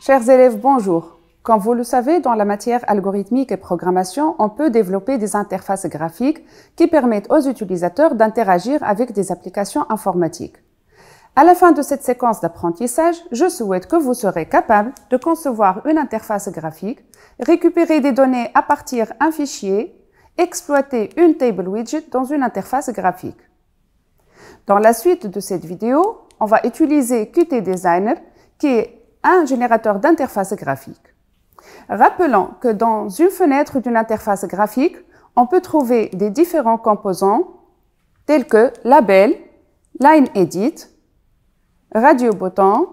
Chers élèves, bonjour. Comme vous le savez, dans la matière algorithmique et programmation, on peut développer des interfaces graphiques qui permettent aux utilisateurs d'interagir avec des applications informatiques. À la fin de cette séquence d'apprentissage, je souhaite que vous serez capable de concevoir une interface graphique, récupérer des données à partir d'un fichier, exploiter une table widget dans une interface graphique. Dans la suite de cette vidéo, on va utiliser Qt Designer, qui est un générateur d'interface graphique. Rappelons que dans une fenêtre d'une interface graphique, on peut trouver des différents composants tels que label, line edit, radio button,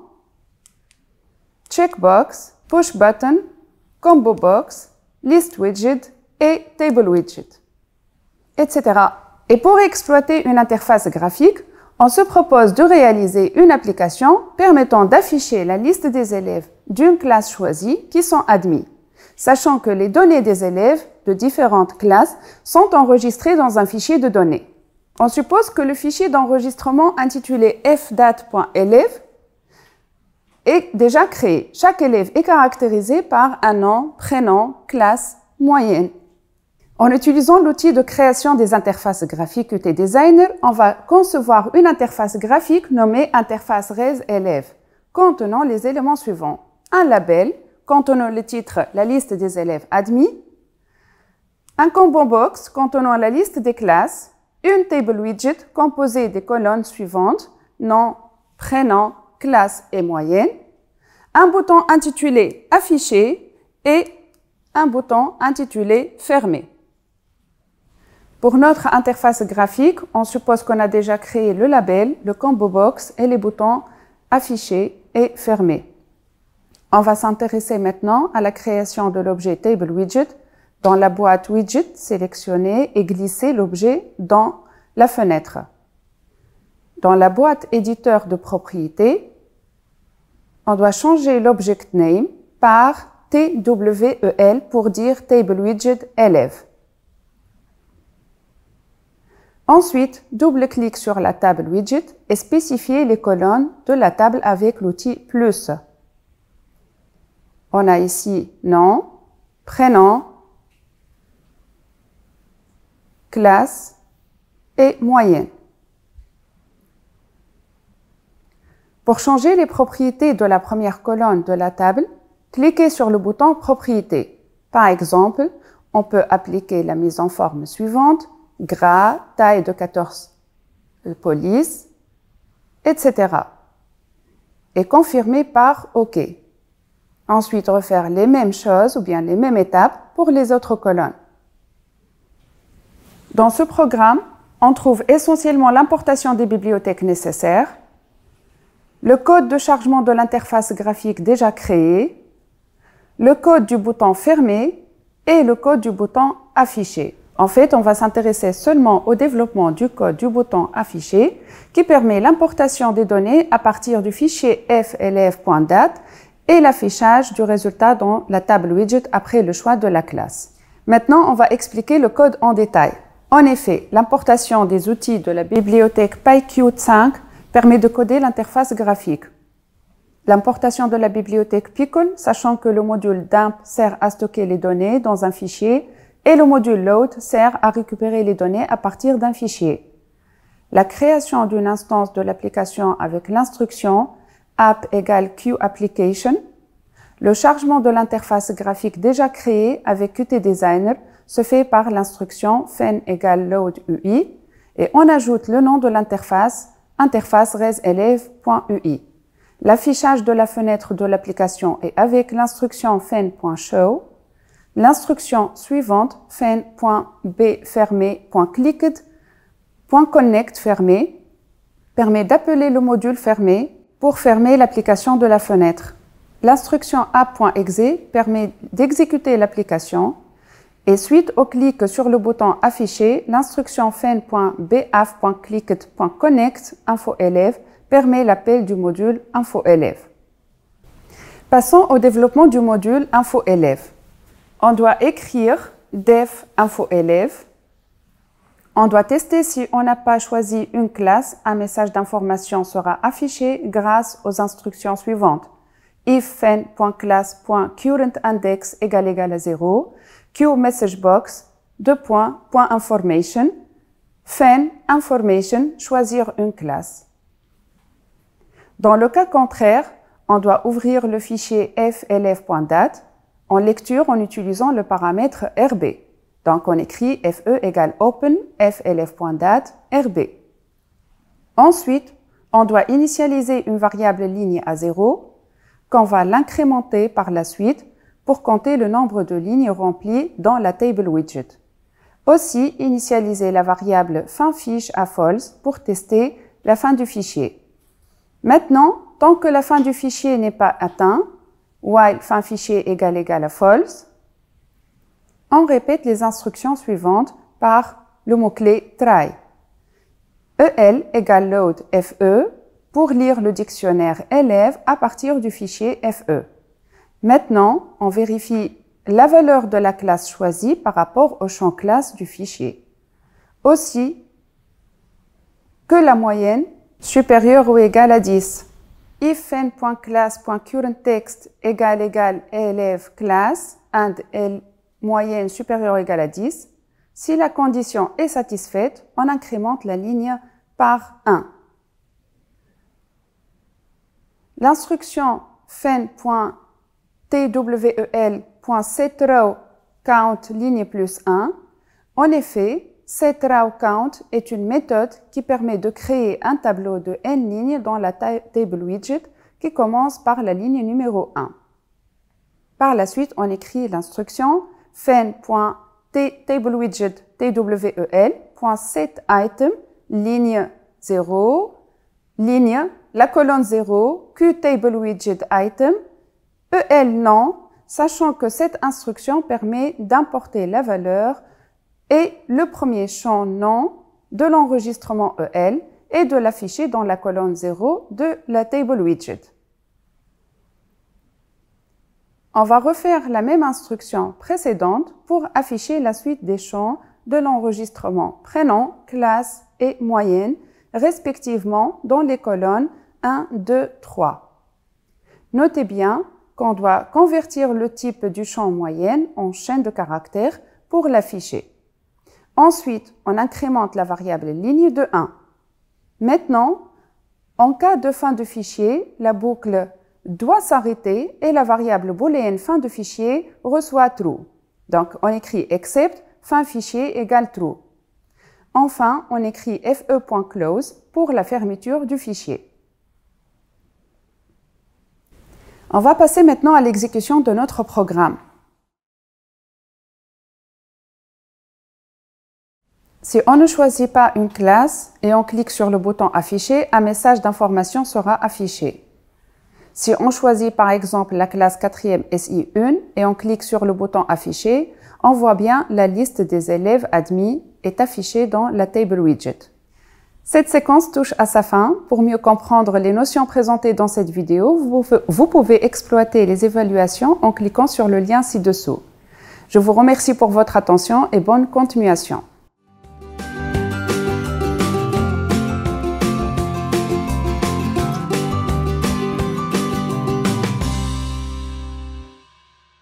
checkbox, push button, combo box, list widget et table widget, etc. Et pour exploiter une interface graphique, on se propose de réaliser une application permettant d'afficher la liste des élèves d'une classe choisie qui sont admis, sachant que les données des élèves de différentes classes sont enregistrées dans un fichier de données. On suppose que le fichier d'enregistrement intitulé fdate.elève est déjà créé. Chaque élève est caractérisé par un nom, prénom, classe, moyenne. En utilisant l'outil de création des interfaces graphiques Qt Designer, on va concevoir une interface graphique nommée interface res-élève, contenant les éléments suivants. Un label, contenant le titre, la liste des élèves admis, un combo box, contenant la liste des classes, une table widget composée des colonnes suivantes, nom, prénom, classe et moyenne, un bouton intitulé Afficher et un bouton intitulé Fermer. Pour notre interface graphique, on suppose qu'on a déjà créé le label, le combo box et les boutons Afficher et Fermer. On va s'intéresser maintenant à la création de l'objet Table Widget. Dans la boîte Widget, sélectionner et glisser l'objet dans la fenêtre. Dans la boîte Éditeur de propriétés, on doit changer l'object name par TWEL pour dire Table Widget élève. Ensuite, double-clic sur la table widget et spécifier les colonnes de la table avec l'outil plus. On a ici nom, prénom, classe et moyenne. Pour changer les propriétés de la première colonne de la table, cliquez sur le bouton Propriétés. Par exemple, on peut appliquer la mise en forme suivante, gras, taille de 14 police, etc. Et confirmer par OK. Ensuite, refaire les mêmes choses ou bien les mêmes étapes pour les autres colonnes. Dans ce programme, on trouve essentiellement l'importation des bibliothèques nécessaires, le code de chargement de l'interface graphique déjà créé, le code du bouton Fermer et le code du bouton Afficher. En fait, on va s'intéresser seulement au développement du code du bouton Afficher qui permet l'importation des données à partir du fichier felève.date et l'affichage du résultat dans la table widget après le choix de la classe. Maintenant, on va expliquer le code en détail. En effet, l'importation des outils de la bibliothèque PyQt5 permet de coder l'interface graphique. L'importation de la bibliothèque Pickle, sachant que le module dump sert à stocker les données dans un fichier et le module load sert à récupérer les données à partir d'un fichier. La création d'une instance de l'application avec l'instruction app égale QApplication. Le chargement de l'interface graphique déjà créée avec Qt Designer se fait par l'instruction fen égale load UI et on ajoute le nom de l'interface, interface res-élève.ui. L'affichage de la fenêtre de l'application est avec l'instruction fen.show. L'instruction suivante, fen.bfermé.clicked.connect fermé, permet d'appeler le module fermé pour fermer l'application de la fenêtre. L'instruction app.exe permet d'exécuter l'application et suite au clic sur le bouton Afficher, l'instruction fen.baf.clicked.connect info-élève permet l'appel du module info-élève. Passons au développement du module info-élève. On doit écrire def info-élève. On doit tester si on n'a pas choisi une classe, un message d'information sera affiché grâce aux instructions suivantes. if fen.class.currentIndex égale à 0, QMessageBox, .information, fen information, choisir une classe. Dans le cas contraire, on doit ouvrir le fichier felf.date en lecture en utilisant le paramètre RB. Donc, on écrit fe égale open flf.date RB. Ensuite, on doit initialiser une variable ligne à 0 qu'on va l'incrémenter par la suite pour compter le nombre de lignes remplies dans la table widget. Aussi, initialiser la variable fin-fiche à false pour tester la fin du fichier. Maintenant, tant que la fin du fichier n'est pas atteinte, while fin fichier égale à false, on répète les instructions suivantes par le mot-clé try. EL égale load FE pour lire le dictionnaire élève à partir du fichier FE. Maintenant, on vérifie la valeur de la classe choisie par rapport au champ classe du fichier. Aussi, que la moyenne supérieure ou égale à 10. If fen.class.currentText égale élève class and moyenne supérieure ou égale à 10. Si la condition est satisfaite, on incrémente la ligne par 1. L'instruction fen.twl.setRowCount ligne plus 1. En effet, setRowCount est une méthode qui permet de créer un tableau de n lignes dans la table widget qui commence par la ligne numéro 1. Par la suite, on écrit l'instruction fen.tablewidget.setItem ligne 0, ligne, la colonne 0, QTableWidgetItem, EL non, sachant que cette instruction permet d'importer la valeur et le premier champ non de l'enregistrement EL et de l'afficher dans la colonne 0 de la table widget. On va refaire la même instruction précédente pour afficher la suite des champs de l'enregistrement prénom, classe et moyenne, respectivement dans les colonnes 1, 2, 3. Notez bien qu'on doit convertir le type du champ moyenne en chaîne de caractères pour l'afficher. Ensuite, on incrémente la variable ligne de 1. Maintenant, en cas de fin de fichier, la boucle doit s'arrêter et la variable booléenne fin de fichier reçoit true. Donc, on écrit except fin fichier égale true. Enfin, on écrit fe.close pour la fermeture du fichier. On va passer maintenant à l'exécution de notre programme. Si on ne choisit pas une classe et on clique sur le bouton afficher, un message d'information sera affiché. Si on choisit par exemple la classe 4e SI1 et on clique sur le bouton afficher, on voit bien la liste des élèves admis est affichée dans la table widget. Cette séquence touche à sa fin. Pour mieux comprendre les notions présentées dans cette vidéo, vous pouvez exploiter les évaluations en cliquant sur le lien ci-dessous. Je vous remercie pour votre attention et bonne continuation.